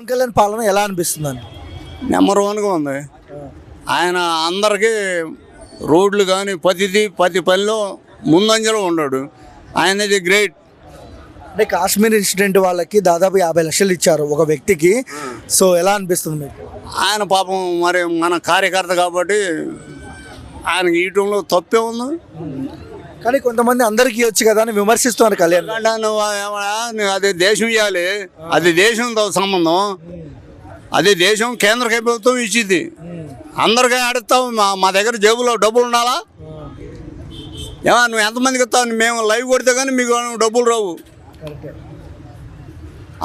పవన్ కళ్యాణ్ పాలన ఎలా అనిపిస్తుందని? నెంబర్ వన్గా ఉంది. ఆయన అందరికీ రోడ్లు కానీ ప్రతి పనిలో ముందంజలో ఉన్నాడు. ఆయనది గ్రేట్. అంటే కాశ్మీర్ ఇన్సిడెంట్ వాళ్ళకి దాదాపు 50 లక్షలు ఇచ్చారు ఒక వ్యక్తికి. సో ఎలా అనిపిస్తుంది మీకు? ఆయన పాపం మరి మన కార్యకర్త కాబట్టి ఆయనకి ఇయటంలో తప్పే ఉంది. కానీ కొంతమంది అందరికీ ఇవ్వచ్చు కదా అని విమర్శిస్తున్నారు కళ్యాణ్. నువ్వు అది దేశం ఇవ్వాలి, అది దేశంతో సంబంధం, అది దేశం కేంద్ర ప్రభుత్వం ఇచ్చింది. అందరికీ ఆడిస్తావు. మా దగ్గర జేబులో డబ్బులు ఉండాలా? నువ్వు ఎంతమందికి ఇస్తావు? మేము లైవ్ కొడితే కానీ మీకు డబ్బులు రావు.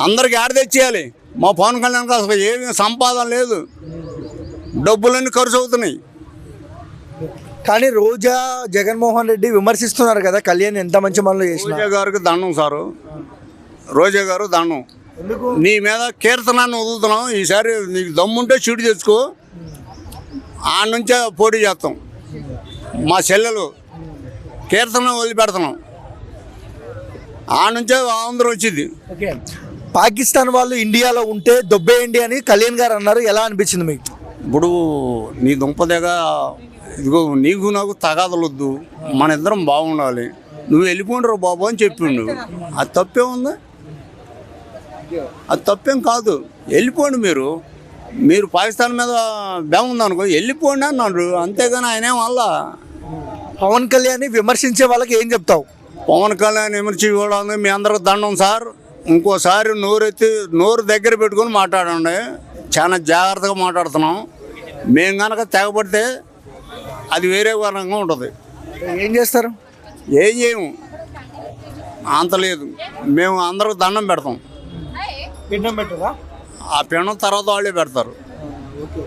అందరికి ఆడ తెచ్చేయాలి. మా పవన్ కళ్యాణ్కి అసలు ఏమీ సంపాదన లేదు, డబ్బులన్నీ ఖర్చు అవుతున్నాయి. కానీ రోజా జగన్మోహన్ రెడ్డి విమర్శిస్తున్నారు కదా కళ్యాణ్ ఎంత మంచి మనలో చేసిన. రోజా గారికి దండం సారు, రోజా గారు దండం. నీ మీద కీర్తనాన్ని వదులుతున్నాం. ఈసారి నీకు దమ్ముంటే చీటు తెచ్చుకో, ఆ నుంచే పోటీ చేస్తాం. మా చెల్లెలు కీర్తన వదిలిపెడుతున్నాం, ఆ నుంచే ఆంధ్ర వచ్చింది. ఓకే, పాకిస్తాన్ వాళ్ళు ఇండియాలో ఉంటే దొబ్బేయండి అని కళ్యాణ్ గారు అన్నారు. ఎలా అనిపించింది మీకు? ఇప్పుడు నీ దుంపదేగా ఇదిగో నీకు నాకు తగాదలొద్దు, మన ఇద్దరం బాగుండాలి, నువ్వు వెళ్ళిపోండిరా బాబు అని చెప్పిండు. అది తప్పే ఉంది? అది తప్పేం కాదు. వెళ్ళిపోండి. మీరు పాకిస్తాన్ మీద బేమ ఉందనుకో, వెళ్ళిపోండి అన్నాడు. అంతేగాని ఆయనేం వల్ల. పవన్ కళ్యాణ్ విమర్శించే వాళ్ళకి ఏం చెప్తావు? పవన్ కళ్యాణ్ విమర్శ ఇవ్వడం మీ అందరికి దండం సార్. ఇంకోసారి నోరు దగ్గర పెట్టుకొని మాట్లాడండి. చాలా జాగ్రత్తగా మాట్లాడుతున్నాం. మేము కనుక తెగబడితే అది వేరే వరంగా ఉంటుంది. ఏం చేస్తారు? ఏం చేయము, అంత లేదు. మేము అందరికి దండం పెడతాం. పిండం పెట్టరా? ఆ పిండం తర్వాత వాళ్ళే పెడతారు. ఓకే.